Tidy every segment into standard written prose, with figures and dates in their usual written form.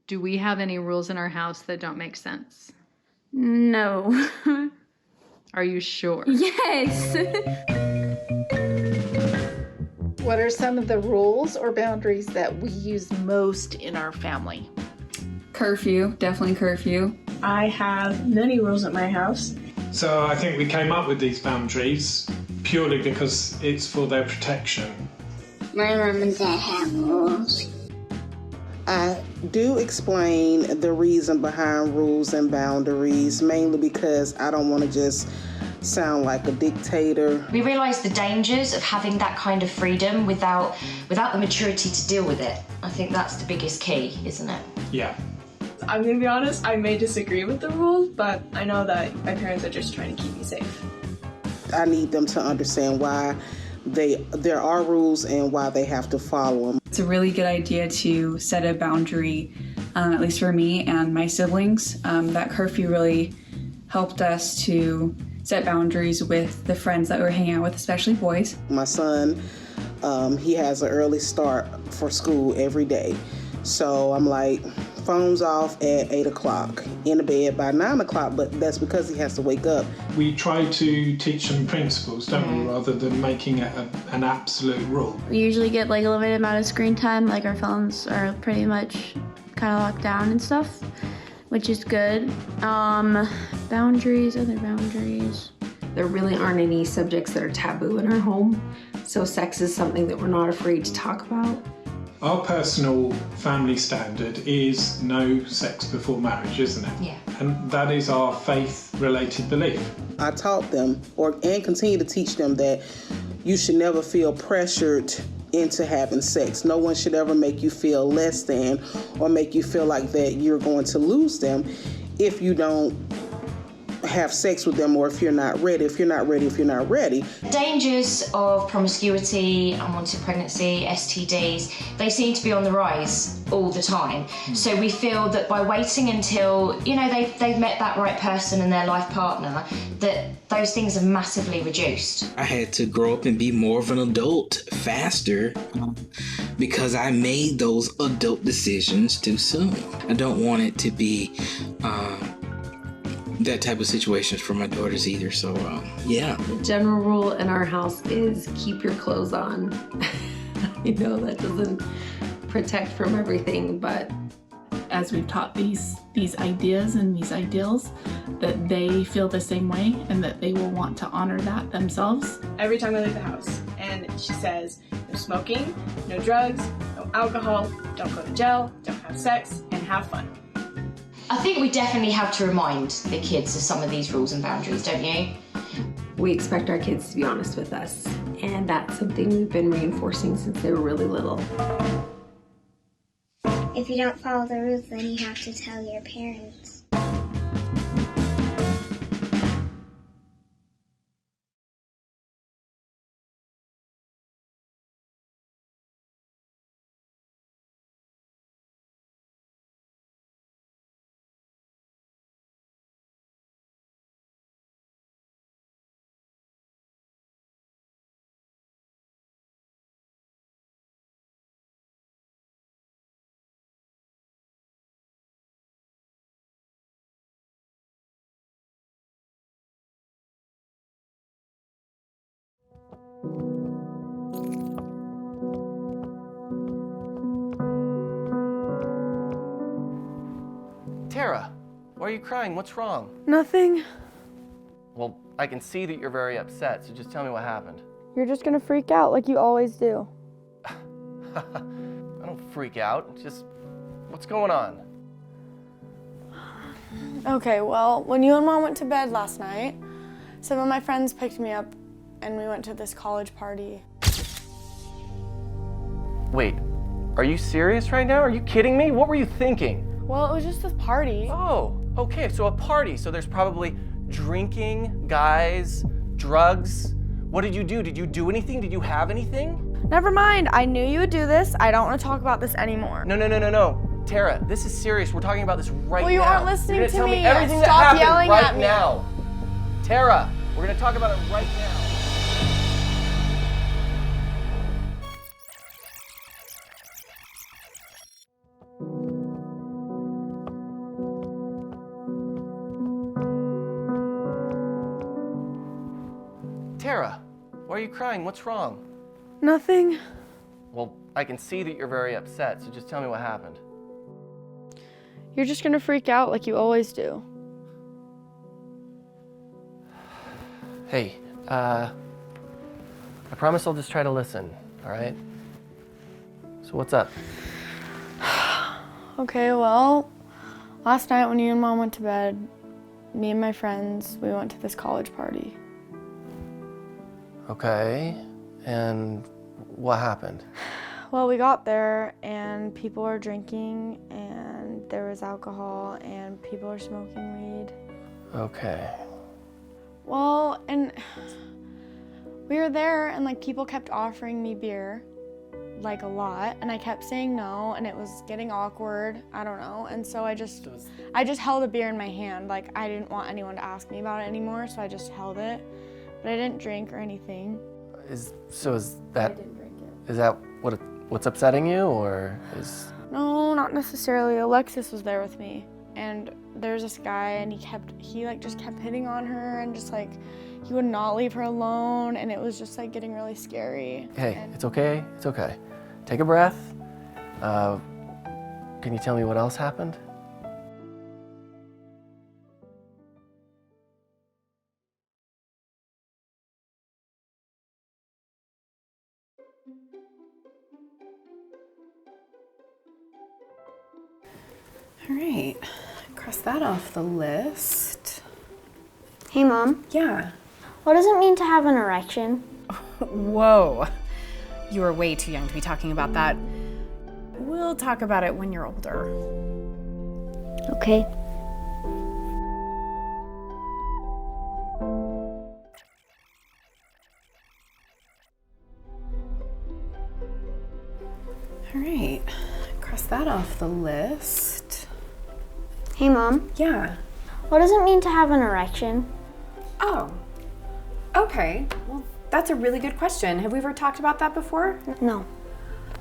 Do we have any rules in our house that don't make sense? No. Are you sure? Yes. What are some of the rules or boundaries that we use most in our family? Curfew, definitely curfew. I have many rules at my house. So I think we came up with these boundaries purely because it's for their protection. My mom and dad have rules. I do explain the reason behind rules and boundaries, mainly because I don't want to just sound like a dictator. We realise the dangers of having that kind of freedom without the maturity to deal with it. I think that's the biggest key, isn't it? Yeah. I'm gonna be honest, I may disagree with the rules, but I know that my parents are just trying to keep me safe. I need them to understand why there are rules and why they have to follow them. It's a really good idea to set a boundary, at least for me and my siblings. That curfew really helped us to set boundaries with the friends that we were hanging out with, especially boys. My son, he has an early start for school every day. So I'm like, phones off at 8 o'clock, in the bed by 9 o'clock, but that's because he has to wake up. We try to teach them principles, don't we, rather than making it an absolute rule. We usually get like a limited amount of screen time, like our phones are pretty much kind of locked down and stuff, which is good. Boundaries, other boundaries. There really aren't any subjects that are taboo in our home, so sex is something that we're not afraid to talk about. Our personal family standard is no sex before marriage, isn't it? Yeah. And that is our faith-related belief. I taught them, and continue to teach them, that you should never feel pressured into having sex. No one should ever make you feel less than or make you feel like that you're going to lose them if you don't have sex with them, or if you're not ready. If you're not ready. Dangers of promiscuity, unwanted pregnancy, STDs, they seem to be on the rise all the time. So we feel that by waiting until, they've met that right person and their life partner, that those things are massively reduced. I had to grow up and be more of an adult faster because I made those adult decisions too soon. I don't want it to be that type of situations for my daughters either, so yeah. The general rule in our house is keep your clothes on. I know that doesn't protect from everything, but as we've taught these ideas and these ideals, that they feel the same way and that they will want to honor that themselves. Every time I leave the house, and she says, no smoking, no drugs, no alcohol, don't go to jail, don't have sex, and have fun. I think we definitely have to remind the kids of some of these rules and boundaries, don't you? we expect our kids to be honest with us, and that's something we've been reinforcing since they were really little. If you don't follow the rules, then you have to tell your parents. Tara, why are you crying? What's wrong? Nothing. Well, I can see that you're very upset, so just tell me what happened. You're just gonna freak out like you always do. I don't freak out, just what's going on? Okay, well, when you and Mom went to bed last night, some of my friends picked me up and we went to this college party. Wait, are you serious right now? Are you kidding me? What were you thinking? Well, it was just a party. Oh, okay, so a party. So there's probably drinking, guys, drugs. What did you do? Did you do anything? Did you have anything? Never mind, I knew you would do this. I don't want to talk about this anymore. No. Tara, this is serious. We're talking about this right now. Well, you aren't listening You're to gonna tell me. me everything Stop that happened yelling right at me. now. Tara, we're gonna talk about it right now. Why are you crying? What's wrong? Nothing. Well, I can see that you're very upset, so just tell me what happened. You're just gonna freak out like you always do. Hey, I promise I'll just try to listen, all right? So what's up? Okay, well, last night when you and Mom went to bed, me and my friends, we went to this college party. Okay, and what happened? Well, we got there and people were drinking and there was alcohol and people were smoking weed. Okay. Well, and we were there and like people kept offering me beer, like a lot, and I kept saying no and it was getting awkward, I don't know, and so I just held a beer in my hand, like I didn't want anyone to ask me about it anymore, so I just held it, but I didn't drink or anything. Is that I didn't drink it. Is that what's upsetting you, or is... No, not necessarily. Alexis was there with me, and there's this guy, and he just kept hitting on her, and just like he would not leave her alone, and it was just like getting really scary. Hey, it's okay. It's okay. Take a breath. Can you tell me what else happened? All right, cross that off the list. Hey, Mom. Yeah. What does it mean to have an erection? Whoa, you are way too young to be talking about that. We'll talk about it when you're older. Okay. All right, cross that off the list. Hey, Mom. Yeah. What does it mean to have an erection? Oh, okay. Well, that's a really good question. Have we ever talked about that before? No.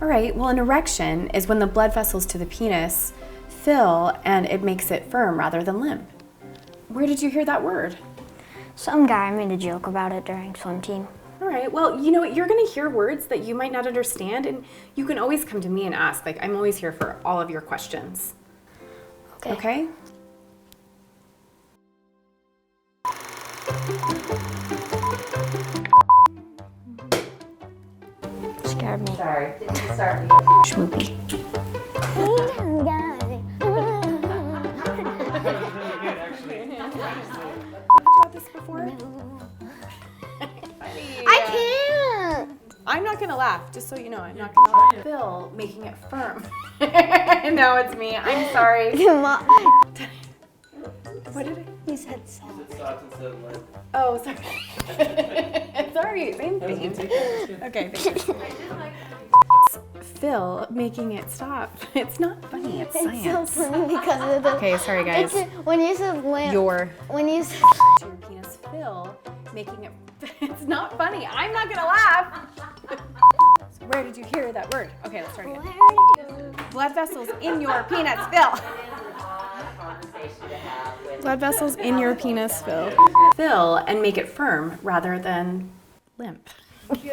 All right, well, an erection is when the blood vessels to the penis fill and it makes it firm rather than limp. Where did you hear that word? Some guy made a joke about it during swim team. All right, well, you know what? You're gonna hear words that you might not understand, and you can always come to me and ask. Like, I'm always here for all of your questions. Okay? Scared me. Sorry, didn't start me. Schmoopy. About this before? I can't. I'm not gonna laugh, just so you know. I'm not gonna laugh. Bill making it firm. No, it's me. I'm sorry. What did I? You said soft. Oh, sorry. Sorry, same thing. Okay, thank you. Phil making it stop. It's not funny, it's science. It's so funny because of the... Okay, sorry guys. When you said lamp... When you said... To your penis, Phil making it... It's not funny. I'm not gonna laugh. So where did you hear that word? Okay, let's start again. Blood vessels in your penis, Phil. Blood vessels in your penis, Phil. Fill and make it firm rather than limp. They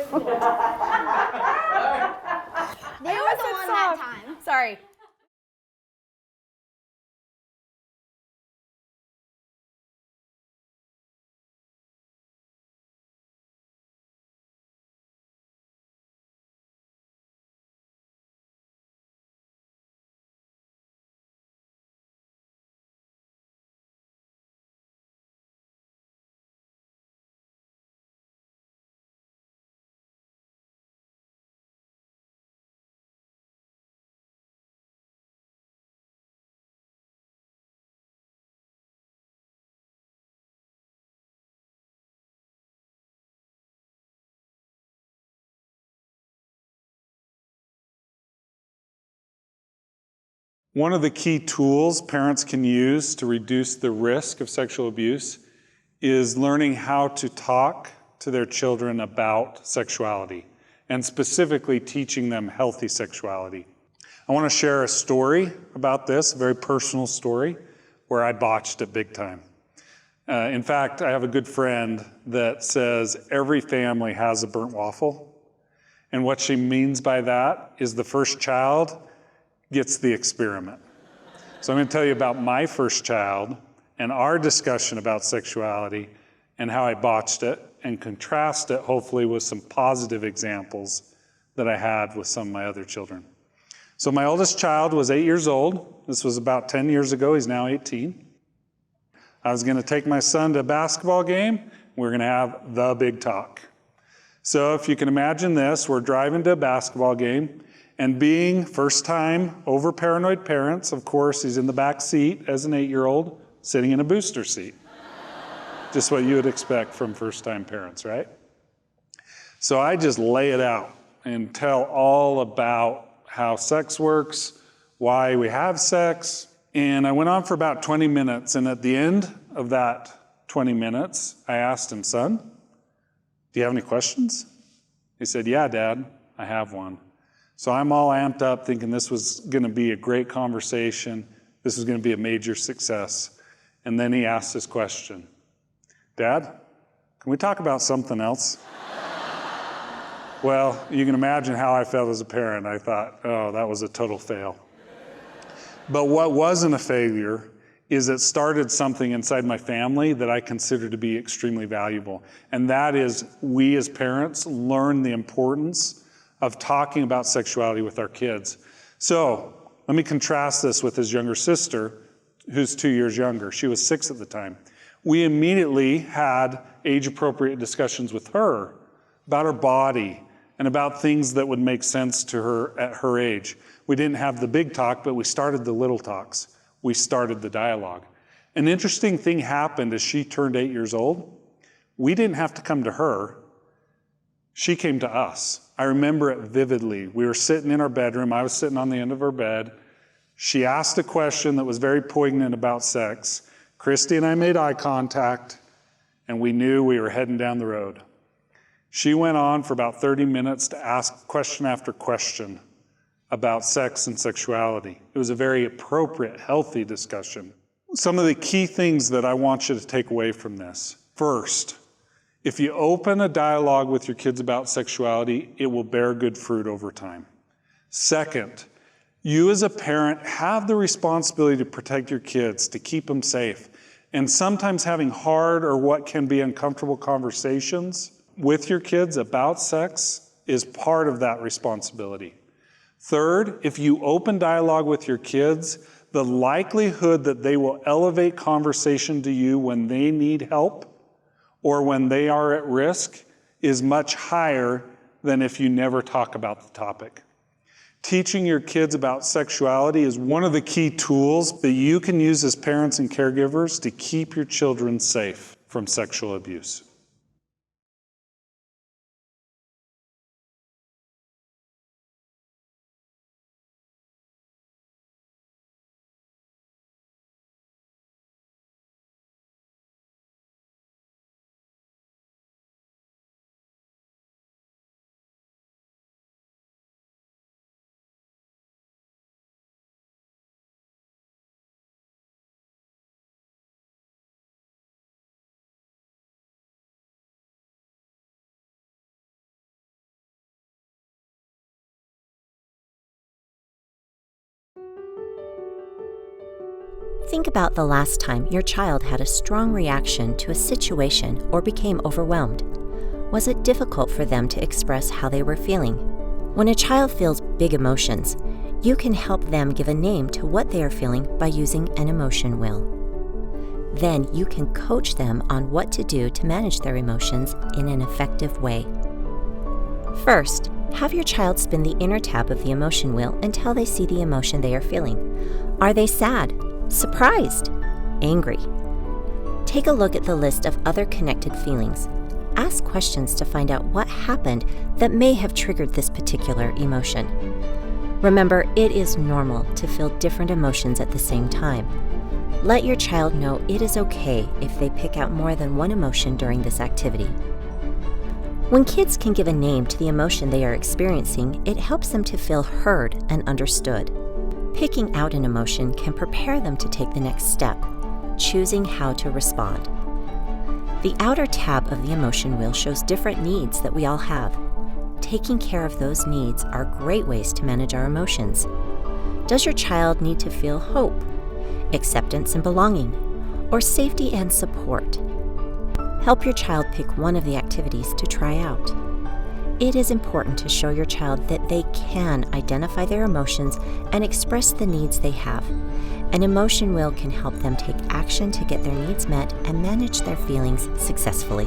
were the one that time. Sorry. One of the key tools parents can use to reduce the risk of sexual abuse is learning how to talk to their children about sexuality, and specifically teaching them healthy sexuality. I want to share a story about this, a very personal story, where I botched it big time. In fact, I have a good friend that says every family has a burnt waffle. And what she means by that is the first child gets the experiment. So I'm going to tell you about my first child and our discussion about sexuality and how I botched it, and contrast it hopefully with some positive examples that I had with some of my other children. So my oldest child was 8 years old. This was about 10 years ago. He's now 18. I was going to take my son to a basketball game. We're going to have the big talk. So if you can imagine this, we're driving to a basketball game, and being first-time over-paranoid parents, of course, he's in the back seat as an 8-year-old, sitting in a booster seat. Just what you would expect from first-time parents, right? So I just lay it out and tell all about how sex works, why we have sex. And I went on for about 20 minutes. And at the end of that 20 minutes, I asked him, son, do you have any questions? He said, yeah, Dad, I have one. So I'm all amped up thinking this was going to be a great conversation. This was going to be a major success. And then he asked this question. Dad, can we talk about something else? Well, you can imagine how I felt as a parent. I thought, oh, that was a total fail. But what wasn't a failure is it started something inside my family that I consider to be extremely valuable. And that is, we as parents learn the importance of talking about sexuality with our kids. So let me contrast this with his younger sister, who's 2 years younger. She was 6 at the time. We immediately had age-appropriate discussions with her about her body and about things that would make sense to her at her age. We didn't have the big talk, but we started the little talks. We started the dialogue. An interesting thing happened as she turned 8 years old. We didn't have to come to her. She came to us. I remember it vividly. We were sitting in our bedroom. I was sitting on the end of her bed. She asked a question that was very poignant about sex. Christy and I made eye contact, and we knew we were heading down the road. She went on for about 30 minutes to ask question after question about sex and sexuality. It was a very appropriate, healthy discussion. Some of the key things that I want you to take away from this. First, if you open a dialogue with your kids about sexuality, it will bear good fruit over time. Second, you as a parent have the responsibility to protect your kids, to keep them safe. And sometimes having hard or what can be uncomfortable conversations with your kids about sex is part of that responsibility. Third, if you open dialogue with your kids, the likelihood that they will elevate conversation to you when they need help or when they are at risk is much higher than if you never talk about the topic. Teaching your kids about sexuality is one of the key tools that you can use as parents and caregivers to keep your children safe from sexual abuse. Think about the last time your child had a strong reaction to a situation or became overwhelmed. Was it difficult for them to express how they were feeling? When a child feels big emotions, you can help them give a name to what they are feeling by using an emotion wheel. Then you can coach them on what to do to manage their emotions in an effective way. First, have your child spin the inner tab of the emotion wheel until they see the emotion they are feeling. Are they sad? Surprised? Angry? Take a look at the list of other connected feelings. Ask questions to find out what happened that may have triggered this particular emotion. Remember, it is normal to feel different emotions at the same time. Let your child know it is okay if they pick out more than one emotion during this activity. When kids can give a name to the emotion they are experiencing, it helps them to feel heard and understood. Picking out an emotion can prepare them to take the next step, choosing how to respond. The outer tab of the emotion wheel shows different needs that we all have. Taking care of those needs are great ways to manage our emotions. Does your child need to feel hope, acceptance and belonging, or safety and support? Help your child pick one of the activities to try out. It is important to show your child that they can identify their emotions and express the needs they have. An emotion wheel can help them take action to get their needs met and manage their feelings successfully.